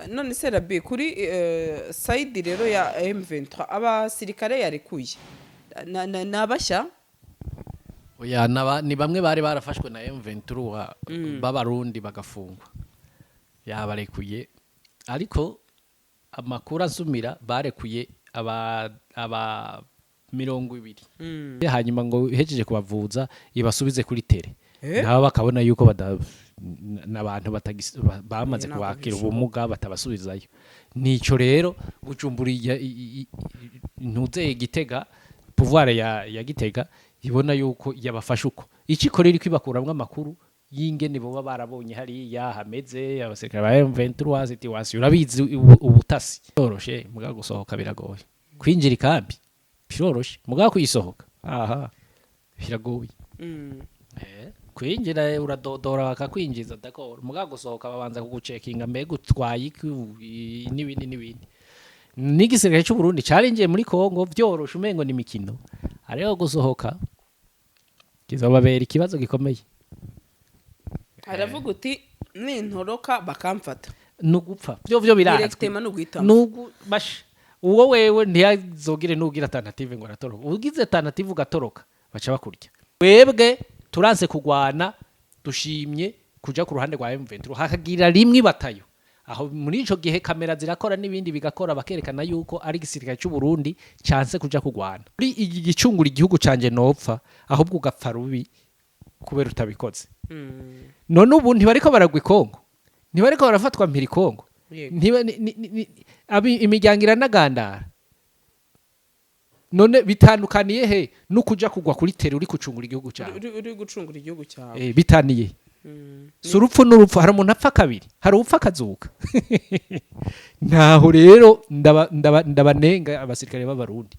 none se Rabi kuri side rero ya M23 abasirikare yarekuye nabashya oya ni bamwe bari barafashwe na M23 b'abarundi bagafungwa yabarekuye ariko amakuru asumira barekuye aba 200 hanyuma ngo hejeje kubavuza ibasubize kuri tere nabo bakabona yuko n'abantu bamaze kubakira ubumuga batabasubizayo nico rero gucumburiye ntuze Gitega pouvoir ya Gitega ibona yuko yabafasha uko ikikorera ikibakuramwe amakuru y'ingene bo barabonye hari yahameze abasirikare ba M23 situation urabizi ubutasi yoroshe muga gusohoka biragoye kwinjira ikambi biroroshe muga kuyisohoka aha biragoye kwinjira uradodora bakakwinjiza d'accord muga gusohoka babanza kugucekinga mbega utwaye n'ibindi n'igisirikare cy'u Burundi carinjiye muri Kongo byoroshe umengo ni mikino ariko gusohoka kizobabera ikibazo gikomeye aravuga uti nintoroka bakamfata nugupfa byo birazwi basha uwo wewe ntiyazogire nugira alternative ngo aratoroka ugize alternative ugatoroka baca bakurya webwe turanse kugwana dushimye kuja ku ruhande rwa M23 hakagira rimwe batayo aho muri ico gihe kamera zirakora n'ibindi bigakora bakerekana yuko ari gisirikare cy'u Burundi chance kuja kugwana muri iki gicungura igihugu canje nopfa ahubwo ugapfa rubi kubera utabikoze none ubu ntibariko baragwa Kongo ntibariko barafatwa mpiri Kongo imiryango iranagandara none bitandukaniye he no kuja kugwa kuri tere uri gucungura igihugu cyawe uri gucungura igihugu cyawe bitaniye surupfu n'urupfu hari umuntu apfa kabiri hari upfa kazuka naho rero ndabanenga abasirikare b'abarundi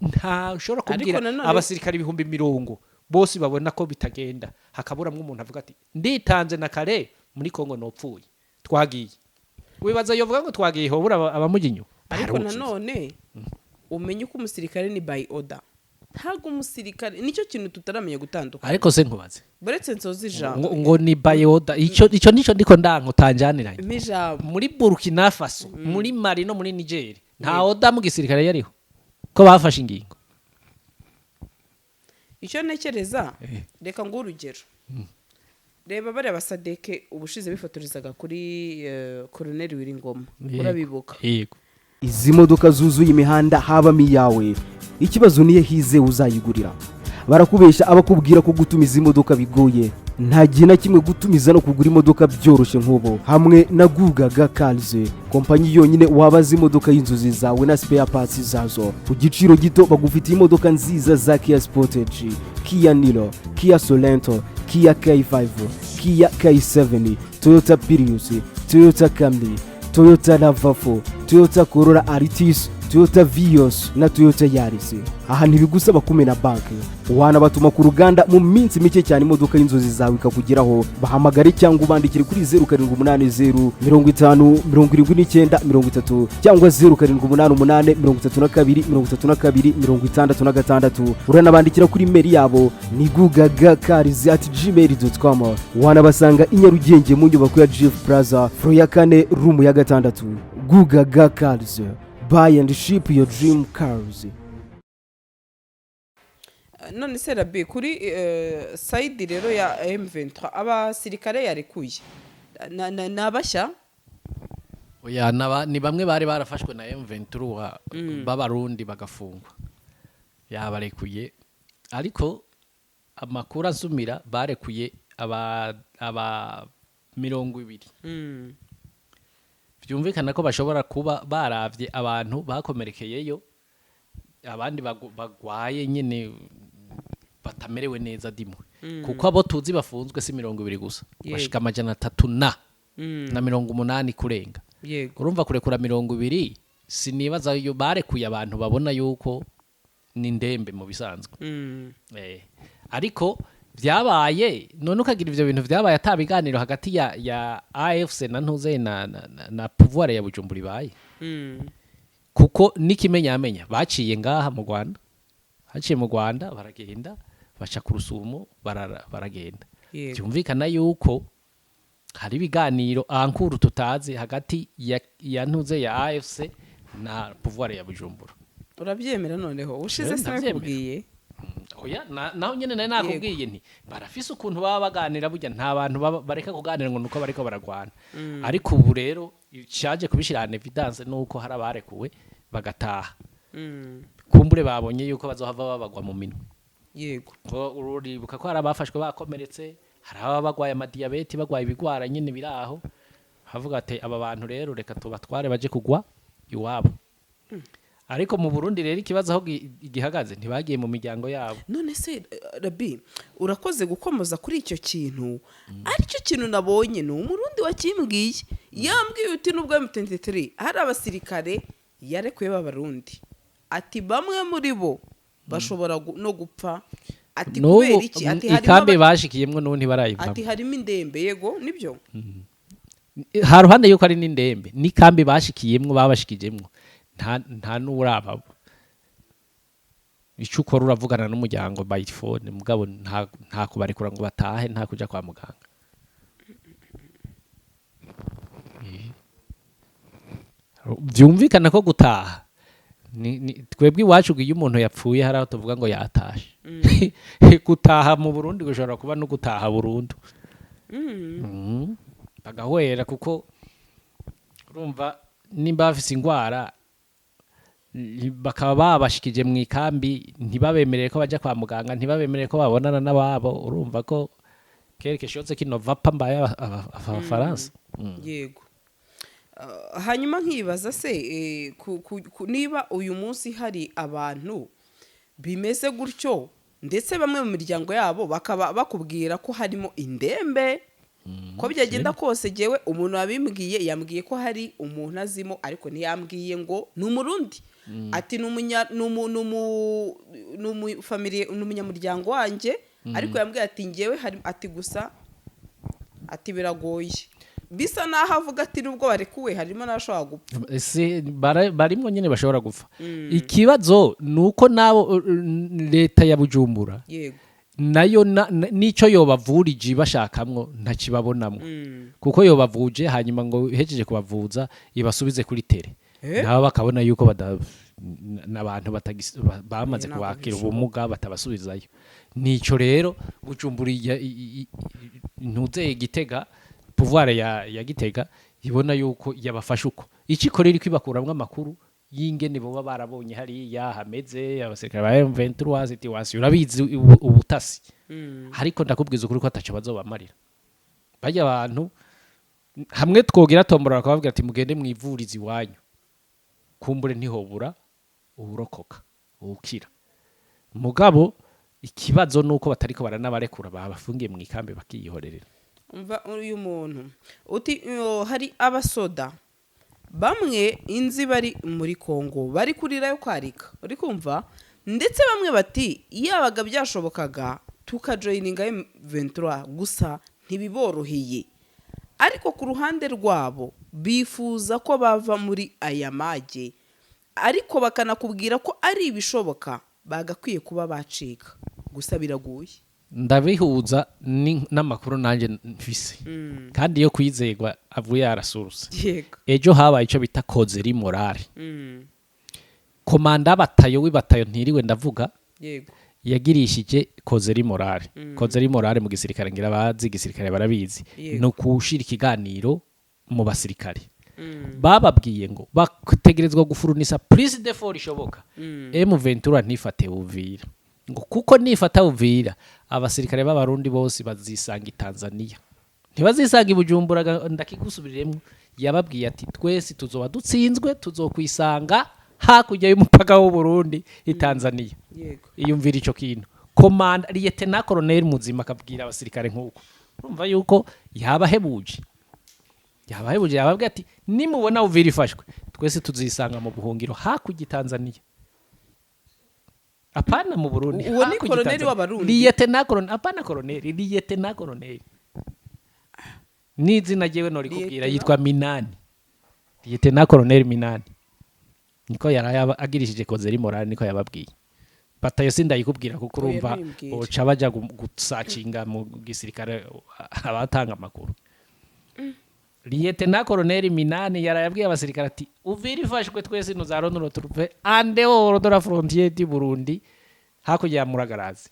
nta ushobora kubwira abasirikare ibihumbi 100 bose babona ko bitagenda hakaburamwe umuntu avuga ati nditanze na kare muri Kongo nopfuye twagiye wibaza yovuga ngo twagiye hobura abamuginyo ariko nanone umenye ko umusirikare ni by order ntago umusirikare nicyo kintu tutaramenya gutandukana ariko se nkubaze buretse nsozi ijambo ngo ni by order ico nico ndiko ndanko tanjaniranye mijambo muri Burkina Faso muri Mali no muri Niger nta order mu gisirikare yariho ko bafashe ingingo icyo nekereza reka ngo urugero reba bari abasadeke ubushize bifotorezaga kuri Colonel Wiringoma urabibuka yego izi modoka zuzuye imihanda habamo iyawe ikibazo niye hize uzayigurira barakubesha abakubwira ko gutumiza imodoka bigoye nta gihe na kimwe gutumiza no kugura imodoka byoroshye nk'ubo hamwe na Gugaga Cars kompanyi yonyine wabaza imodoka y'inzozi zawe na spare parts zazo ku giciro gito bagufitiye imodoka nziza za Kia Sportage, Kia Niro, Kia Sorento, Kia K5, Kia K7, Toyota Prius, Toyota Camry, Toyota RAV4, Toyota Corolla Altis, Toyota Vios na Toyota Yaris. Aha ntibigusaba kumena banki wana batuma ku ruganda mu minsi mike cyane imodoka y'inzozi zawe ikakugeraho bahamagare cyangwa ubandikire kuri 0780 50 79 30 cyangwa 0788 32 66 uranabandikira kuri mail yabo ni gugagacars@gmail.com wana basanga inyarugenge mu nyubako ya Jeff Plaza floor ya 4 room ya 6 Gugaga Cars. Buy and ship your dream cars. none se Rabi kuri side rero ya M23 abasirikare yarekuye nabashya oya ni bamwe bari barafashwe na M23 b'abarundi bagafungwa yabarekuye ariko amakuru asumira barekuye aba 200 byumvikana ko bashobora kuba baravye abantu bakomerekeyeyo abandi bagwaye nyene batamerewe neza dimwe kuko abo tuzi bafunzwe si 200 gusa bashika 300 na 80 kurenga urumva kurekura 200 sinibaza yo barekuye abantu babona yuko ni ndembe mu bisanzwe ariko vyabaye none ukagira ivyo bintu vyabaye atabiganiro hagati ya AFC na ntuze na pouvoir ya Bujumbura ibaye kuko nikimenyamenya baciye ngaha mu Rwanda haciye mu Rwanda baragenda baca ku Rusumo baragenda byumvikana yuko hari ibiganiro ankuru tutazi hagati ya ntuze ya AFC na pouvoir ya Bujumbura. Urabyemera noneho ushize sinakubwiye oya naho nyene nari nakubwiye nti barafise ukuntu baba baganira burya nta bantu bareka kuganira ngo nuko bariko baragwana ariko ubu rero cyaje kubishira en evidence nuko hari abarekuwe bagataha kumbure babonye yuko bazohava babagwa mu minwe yego uribuka ko hari abafashwe bakomeretse hari abagwaye amadiabete bagwaye ibigwara nyene biraho havuga ati aba bantu rero reka tubatware baje kugwa iwabo ariko mu Burundi rero ikibazo aho igihagaze ntibagiye mu miryango yabo. None se Rabi urakoze gukomoza kuri icyo kintu aricyo kintu nabonye no umurundi wakimbwiye yambwiye uti nubwo M23 hari abasirikare yarekuye b'abarundi ati bamwe muri bo bashobora no gupfa ati kubera iki ati harimo ikambe bashikiyemwe no ntibarayivamo ati harimo indembe yego nibyo haruhande yuko ari n'indembe ni kambe bashikiyemwe babashikijemwe nta n'uraba icyo ukora uravugana n'umuryango by phone mugabo nta kubarekura ngo batahe nta kuja kwa muganga byumvikana ko gutaha twebwe iwacu iyo umuntu yapfuye hari aho tuvuga ngo yatashe gutaha mu Burundi gushobora kuba no gutaha burundu bagahwera kuko urumva nimba bafise ingwara bakaba babashikije mu ikambi ntibabemerere ko baja kwa muganga ntibabemerere ko babonana n'ababo urumva ko quelque chose qui ne va pas mbaye abafaransa yego hanyuma nkibaza se niba uyu munsi hari abantu bimeze gutyo ndetse bamwe mu miryango yabo bakaba bakubwira ko harimo indembe ko byagenda kose jewe umuntu wabimbwiye yambwiye ko hari umuntu azimo ariko ntiyambwiye ngo ni umurundi ati n'umunyamuryango wanjye ariko yambwiye ati ngewe hari ati gusa ati biragoye bisa naho avuga ati nubwo barekuwe harimo n'abashobora gupfa barimo nyine bashobora gupfa ikibazo ni uko nabo leta ya Bujumbura yego nayo n'icyo yobavurije bashakamwo ntakibabonamwo kuko yobavuje hanyuma ngo hejeje kubavuza ibasubize kuri tere nabo bakabona yuko n'abantu bamaze kubakira ubumuga batabasubizayo nico rero Bujumbura ntuze Gitega pouvoir ya Gitega ibona yuko yabafasha uko ikikorera ikwibakuramwe amakuru y'ingene bo barabonye hari yahameze abasirikare ba M23 situation urabizi ubutasi ariko ndakubwiza ukuri ko atacho bazobamarira bajya abantu hamwe twogera tombora akababwira ati mugende mwivurizi wanyu kumbure ntihobura uburokoka ukira mugabo ikibazo nuko batariko baranabarekura babafungiye mu ikambe bakiyihorerera umva uyu muntu uti hari abasoda bamwe inzi bari muri Kongo bari kurira yo kwarika uri kumva ndetse bamwe bati yabaga byashobokaga tukajoininga M23 gusa ntibiboroheye ariko ku ruhande rwabo bifuza ko bava muri aya mage ariko bakanakubwira ko ari ibishoboka bagakwiye kuba bacika gusa biraguye ndabihuza n'amakuru nanje mfise kandi yo kwizegwa avuye arasuruse ejo habaye ico bita kozeri morale komanda batayo wibatayo ntiriwe ndavuga yego yagirishije kozeri morale mu gisirikare ngira bazi gisirikare barabizi no kushira ikiganiro mu basirikare bababwiye ngo bategerezwa gufurunisa prise de fort ishoboka M23 ntifate Uvira ngo kuko nifata Uvira abasirikare b'abarundi bose bazisanga Tanzania ntibazisanga Bujumbura ndakigusubiriremo yababwiye ati twese tuzoba dutsinzwe tuzokwisanga hakurya y'umupaka w'u Burundi Tanzania yego iyumvira ico kintu komanda Lieutenant Colonel Muzima akabwira abasirikare nk'uko urumva yuko yabahebuje yababwiye ati nimubona Uvira ifashwe twese tuzisanga mu buhungiro hakurya Tanzania apana mu Burundi uwo ni colonel w'abarundi Lieutenant Colonel apana colonel Lieutenant Colonel nizina jewe nori kubwira yitwa Minani Lieutenant Colonel Minani niko yaraya agirishije kozeri morale niko yababwiye batayo sindayikubwira kuko urumva oca baja gusacinga mu gisirikare abatanga amakuru Lieutenant Colonel Minani yarayabwiye abasirikare ati uvira ifashwe twese nuzarona uruturupe ande horo de la frontière du Burundi hakurya ya Muragarazi.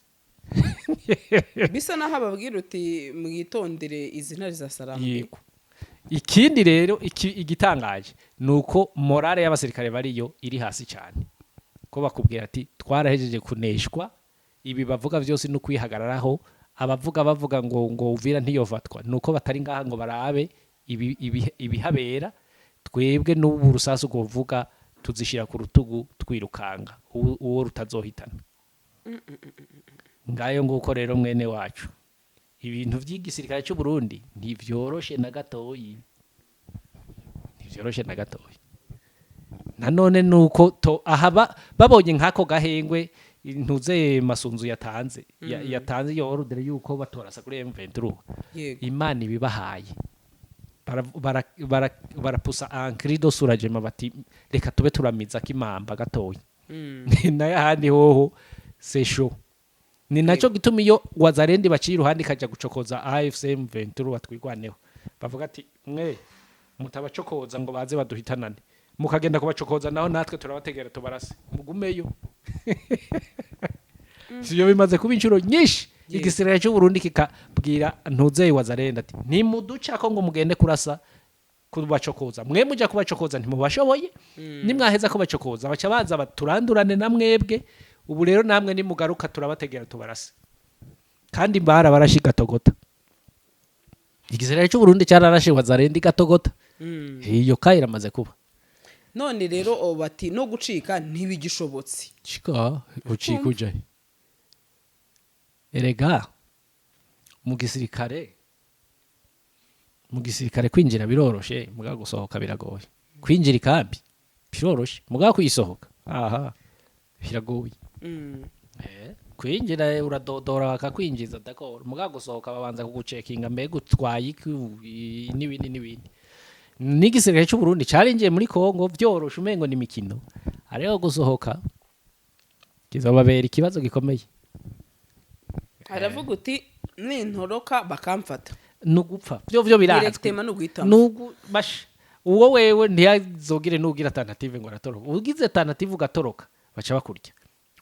Bisa naho ababwira uti mwitondere izi ntari za Salamu. Yego. Ikindi rero igitangaje nuko morale y'abasirikare bariyo iri hasi cyane. Ko bakubwira ati twarahejeje kuneshwa ibi bavuga byose no kwihagararaho bavuga ngo uvira ntiyovatwa nuko batari ngaha ngo barabe ibihabera twebwe n'ubu rusasu kuvuga tuzishira ku rutugu twirukanga uwo rutazohitana. Ngayo nguko rero mwene wacu ibintu by'igisirikare cy'u Burundi ntivyoroshe na gatoyi. Nanone nuko ahaba babonye nkako gahengwe ntuze Masunzu yatanze iyo order yuko batorasa kuri M23 Imana ibibahaye barapusa ankrido surajema bati reka tube turamiza kimamba gatoyi naye handi hoho sesho ni naco gituma iyo Wazarendi baciye iruhande kaja gucokoza AFC M23 batwigwaneho bavuga ati mwe mutabacokoza ngo baze baduhitanane mukagenda kubacokoza naho natwe turabategera tubarase mugumeyo. Siyo bimaze kuba inshuro nyinshi igisirikare cy'u Burundi kikabwira ntuzeye Wazarendi ati nimuduca ko ngo mugende kurasa kubacokoza mwe muja kubacokoza ntimubashoboye nimwaheza kubacokoza baca baza baturandurane na mwebwe ubu rero namwe nimugaruka turabategera tubarase kandi mbara barashika togota. Igisirikare cy'u Burundi cyararashe Wazarendi gatogota iyo kayiramaze kuba none rero bati no gucika ntibigishobotse chika ucikuja erega mu gisirikare kwinjira biroroshe muga gusohoka biragoye kwinjira ikambi biroroshe muga kuyisohoka biragoye kwinjira uradodora bakakwinjiza d'accord muga gusohoka babanza kugucekinga mbega utwaye n'ibindi n'igisirikare cy'u Burundi carinjiye muri Kongo byoroshe umengo ni mikino ariko gusohoka kizobabera ikibazo gikomeye. Aravuga uti nintoroka bakamfata nugupfa byo birazwe basha uwo wewe ntiyazogire nugira alternative ngo aratoroka ugize alternative ugatoroka baca bakurya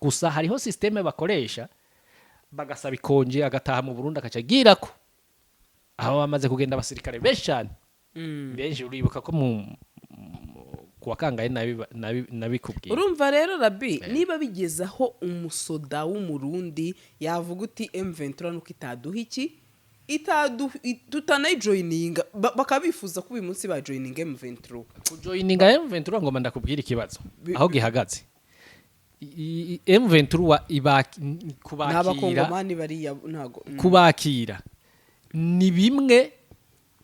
gusa hariho systeme bakoresha bagasaba ikonje agataha mu Burundi akacagirako aho bamaze kugenda abasirikare benshi cyane benshi uribuka ko kuwa kangaye nabikubwiye. Urumva rero Rabi niba bigezaho umusoda w'umurundi yavuga uti M23 nuko itaduha iki tutanayijoyininga bakabifuza ko uyu munsi bajoyininga M23 kujoyininga M23 ngo ndakubwira ikibazo aho gihagaze M23 kubakira n'abakongomani bari ntago kubakira ni bimwe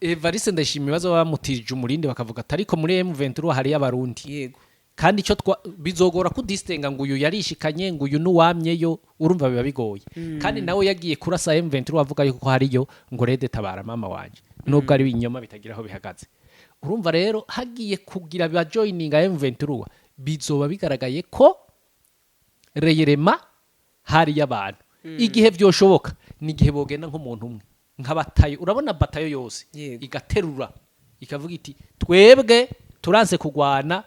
Evariste ndashima ibibazo bamutije umurindi bakavuga ariko muri M23 hari y'abarundi yego kandi ico bizogora kudistenga ngo uyu yarishikanye ngo uyu nuwamyeyo urumva biba bigoye kandi nawe yagiye kurasa M23 avuga yuko hariyo ngo rede tabara mama wanje nubwo ari binyoma bitagira aho bihagaze urumva rero hagiye kugira ba joininga M23 bizoba bigaragaye ko reyerema hari y'abantu igihe byoshoboka ni gihe bogenda nk'umuntu umwe nk'abatayo urabona batayo yose igaterura ikavuga iti twebwe turanse kugwana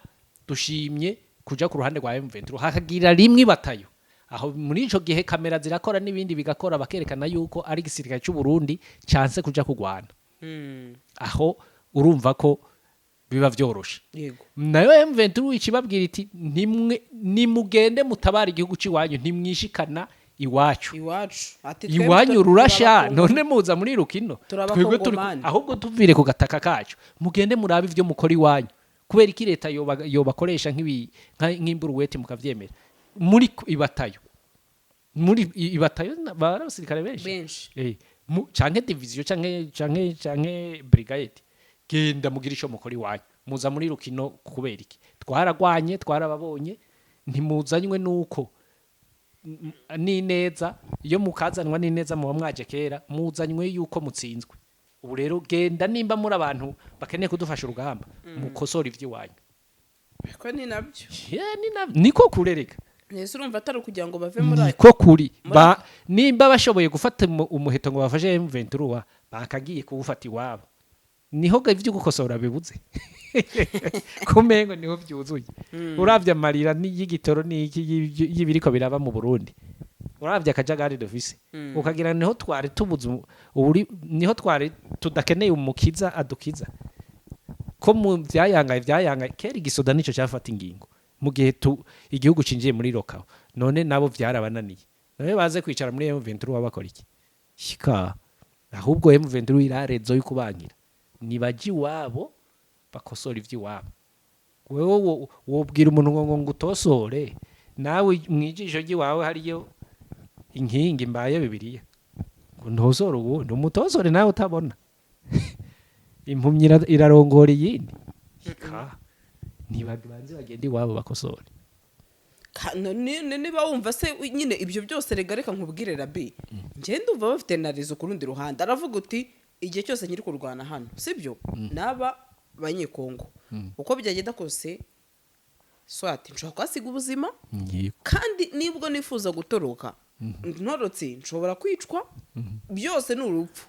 dushimye kuja ku ruhande rwa M23 hakagira rimwe batayo aho muri ico gihe kamera zirakora n'ibindi bigakora bakerekana yuko ari gisirikare cy'u Burundi chance kuja kugwana aho urumva ko biba vyoroshe yego nayo M23 ikibabwira iti nimugende mutabara igihugu ciwanyu ntimwishikana iwacu ati iwanyu rurasha none muza muri rukino twebwe turi ahubwo tuvire ku gataka kacu mugende murabe ivyo mukora iwanyu kubera iki leta yobakoresha nk'imburuwete mukavyemera muri ibatayo barabasirikare benshi canke division canke brigade genda mugira ico mukora iwanyu muza muri rukino kubera iki twaragwanye twarababonye ntimuzanywe nuko ni neza iyo mukazanwa ni neza muba mwaje kera muzanywe yuko mutsinzwe ubu rero genda nimba muri abantu bakeneye kudufasha urugamba mukosora ivy'iwanyu ko ni nabyo niko kurereka Yesu urumva atari kugira ngo bave muri niko kuri nimba bashoboye gufata umuheto ngo bafashe M23 bakagiye kuwufata iwabo niho ivyo gukosora bibuze kumengo niho vyuzuye uravye amarira y'igitoro n'iki y'ibiriko biraba mu Burundi uravye akajagari dufise ukagira niho twari tubuze niho twari tudakeneye umukiza adukiza ko mu vyayangaye kera igisoda nico cyafata ingingo mu gihe igihugu cinjiye muri lokaho none nabo vyarabananiye none baze kwicara muri M23 wabakora iki shika ahubwo M23 irarezo y'ukubangira nibaji wabo bakosora ivy'iwabo wewe wobwira umuntu ngo utosore nawe mwijisho giwawe hariyo inkingi mbaye bibiliya ngo ntosore ubundi umutosore nawe utabona impumyi irarongora iyindi nibabanze bagenda iwabo bakosore niba wumva se nyine ibyo byose reka nkubwire Rabi njye ndumva bafite na rezo ku rundi ruhande aravuga uti igihe cyose nyiri kurwana hano sibyo naba banyekongo uko byagenda kose swati nshobora kwasiga ubuzima kandi nibwo nifuza gutoroka ntorotse nshobora kwicwa byose ni urupfu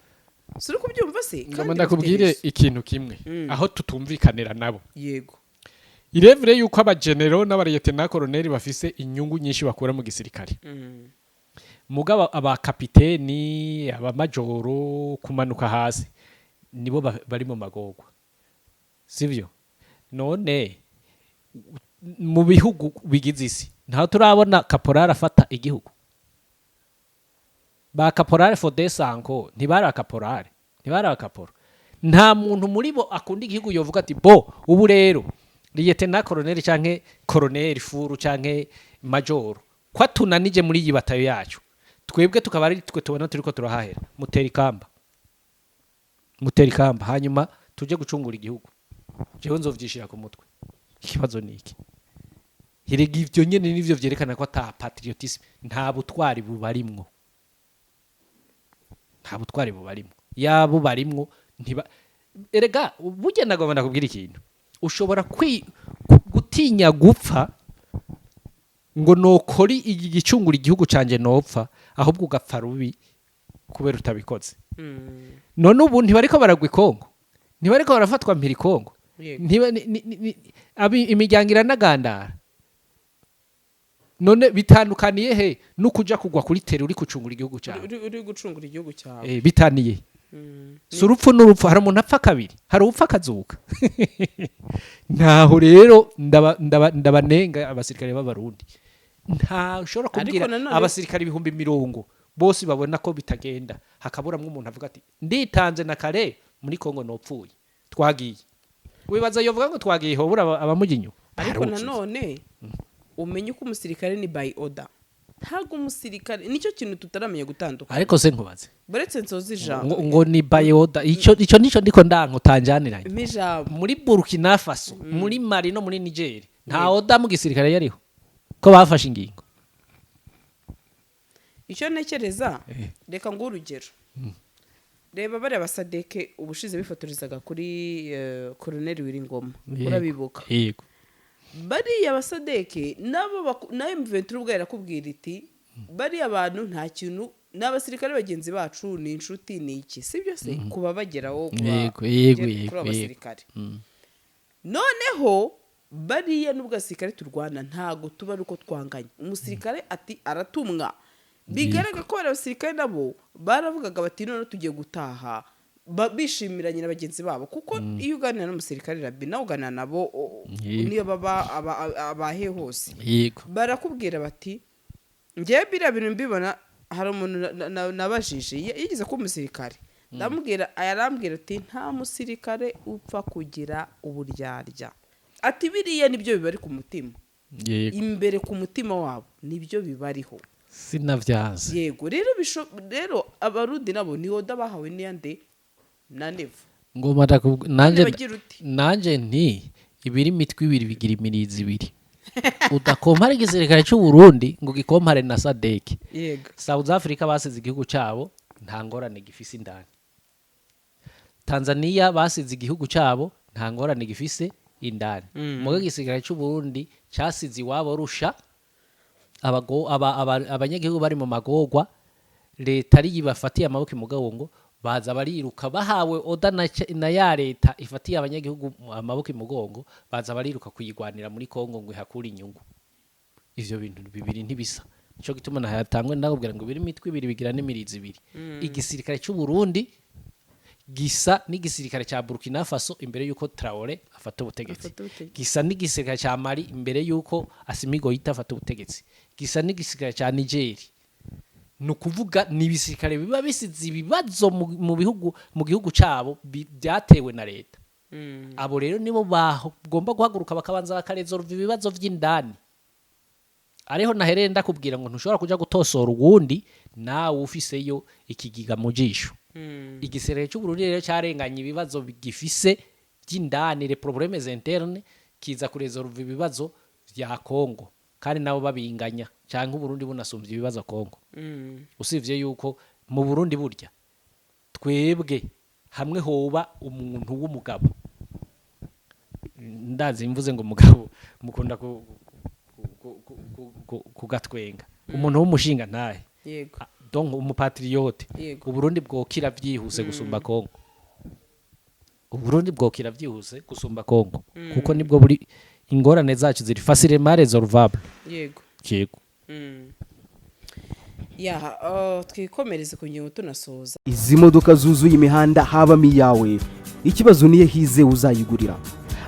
suri kubyumva se kandi ndakubwire ikintu kimwe aho tutumvikanira nabo yego irevure yuko abagenero n'abariyetena koloneli bafise inyungu nyinshi bakura mu gisirikare mugabo abakapiteni abamajoro kumanuka hasi nibo bari mu magorwa sivyo none mu bihugu bigize isi nta turabona kaporari afata igihugu ba kaporari Fodesanko ntibari akaporari ntibari akaporo nta muntu muri bo akunda igihugu yovuga ati bo ubu rero liyetena koloneli canke koloneli furu canke majoro kwa tunanije muri iyi batayo yacu twebwe tukaba ari twe tubona turiko turahahera mutera ikamba hanyuma tuje gucungura igihugu jewe nzovyishira ku mutwe ikibazo niki hirega ivyo nyene nivyo vyerekana ko ata patriotisme nta butwari bubarimwo yabo barimwo ntiba erega burya nagomba nakubwira ikintu ushobora gutinya gupfa ngo nokori igicungura igihugu canje nopfa ahubwo ugapfa rubi kubera utabikoze none ubu ntibariko baragwa ikongo ntibariko barafatwa mpiri kongo imiryango iranagandara none bitandukaniye he no kuja kugwa kuri tere uri gucungura igihugu cyawe uri gucungura igihugu cyawe bitaniye surupfu n'urupfu hari umuntu apfa kabiri hari upfa akazuka ntaho rero ndabanenga abasirikare b'abarundi nta ushobora kubwira abasirikare ibihumbi 100 bose babona ko bitagenda hakaburamwe umuntu avuga ati nditanze na kare muri Kongo nopfuye twagiye wibaza yovuga ngo twagiye hobura abamuginyo ariko nanone umenye ko umusirikare ni by order ntago umusirikare nicyo kintu tutaramenya gutandukana ariko se nkubaze buretse nsozi ijambo ngo ni by order ico nico ndiko ndanko tanjaniranye mijambo muri Burkina Faso muri Mali no muri Niger nta order mu gisirikare yariho ko bafashe ingingo icyo nekereza reka ngo urugero reba bari abasadeke ubushize bifotorezaga kuri Colonel Wiringoma urabibuka yego bari abasadeke nabo na M23 ubwo yarakubwira iti bari abantu nta kintu n'abasirikare bagenzi bacu ni inshuti ni iki sibyo se kuba bageraho yego abasirikare noneho bariya n'ubwo abasirikare turwana ntago tuba ari uko twanganye umusirikare ati aratumwa bigaragara ko abasirikare nabo baravugaga bati none tugiye gutaha bishimiranye na bagenzi babo kuko iyo uganira n'umusirikare Rabi nawe uganira nabo niyo baba abahe hose barakubwira bati ngiye biriya bintu mbibona hari umuntu nabajije yigeze ko umusirikare ndamubwira ayarambwira ati nta musirikare upfa kugira uburyarya ati biriya nibyo bibari ku mutima imbere ku mutima wabo nibyo bibariho sinavyaza yego rero abarundi nabo ni oda bahawe n'iyande na nevu ngoma nanje nti ibiri mitwe ibiri bigira imirizi ibiri udakompara igisirikare cy'u Burundi ngo gikompare na Sadek yego South Africa basize igihugu cyabo nta ngorane gifise indani Tanzania basize igihugu cyabo nta ngorane gifise indani muga igisirikare cy'u Burundi cyasize iwabo rusha abanyagihugu bari mu magorwa leta ari yibafatiye amaboko mugabo ngo baza bariruka bahawe oda na ya leta ifatiye abanyagihugu amaboko imugongo, baza bariruka kuyigwanira muri Kongo ngo ihakure inyungu. Ivyo bintu bibiri ntibisa. Nico gituma nahatangwe ndakubwira ngo biri mitwe ibiri bigira n'imirizi ibiri. Igisirikare cy'u Burundi gisa n'igisirikare cya Burkina Faso imbere yuko Traoré afata ubutegetsi. Gisa n'igisirikare cya Mali imbere yuko Assimi Goïta afata ubutegetsi. Gisa n'igisirikare cya Niger. Nukuvuga ni ibisirikare biba bisize ibibazo mu gihugu cyabo byatewe na leta. Abo rero nibo bagomba guhaguruka bakabanza bakarezolva ibibazo by'indani. Ariho nahereye ndakubwira ngo ntushobora kuja gutosora uwundi nawe ufiseyo ikigiga mu jisho. Igisirikare cy'u Burundi rero cyarenganye ibibazo gifise by'indani, les problèmes internes, kiza kurezolva ibibazo bya Kongo kandi nabo babinganya cyangwa Burundi bunasumbye ibibazo Kongo. Usivye yuko mu Burundi burya twebwe hamwe hoba umuntu w'umugabo, ndazi mvuze ngo umugabo mukunda kugatwenga, umuntu w'umushinga ntahe, yego, donc umupatriote, Uburundi bwokira byihuse gusumba Kongo. Uburundi bwokira byihuse gusumba Kongo kuko nibwo buri ingorane zacu ziri facilement résolvable. Yego. Twikomereze ku ngingo tunasoza. Izi modoka zuzuye imihanda habamo iyawe, ikibazo niye hize uzayigurira.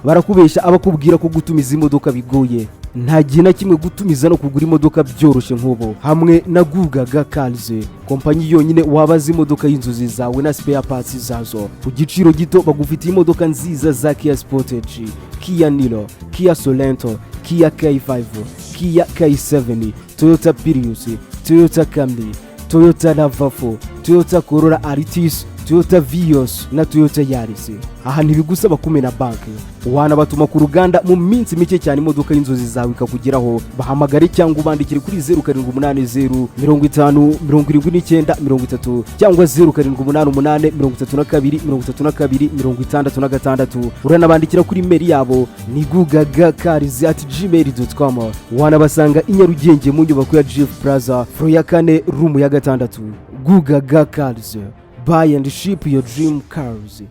Barakubesha abakubwira ko gutumiza imodoka bigoye, nta gihe na kimwe gutumiza no kugura imodoka byoroshye nk'ubo. Hamwe na Gugaga Cars, kompanyi yonyine wabaza imodoka y'inzozi zawe na spare parts zazo ku giciro gito. Bagufitiye imodoka nziza za Kia Sportage, Kia Niro, Kia Sorento, Kia K5, Kia K7, Toyota Prius, Toyota Camry, Toyota RAV4, Toyota Corolla Altis, Toyota Vios na Toyota Yaris. Aha ntibigusaba kumena banki, wanabatuma ku ruganda mu minsi mike cyane imodoka y'inzozi zawe ikakugeraho. Bahamagare cyangwa ubandikire kuri 0780 50 79 30 cyangwa 0788 32 66. Uranabandikira kuri mail yabo ni gugagacars@gmail.com. Wanabasanga i Nyarugenge mu nyubako ya Jeff Plaza floor ya 4 room ya 6. Gugaga Cars, buy and ship your dream cars.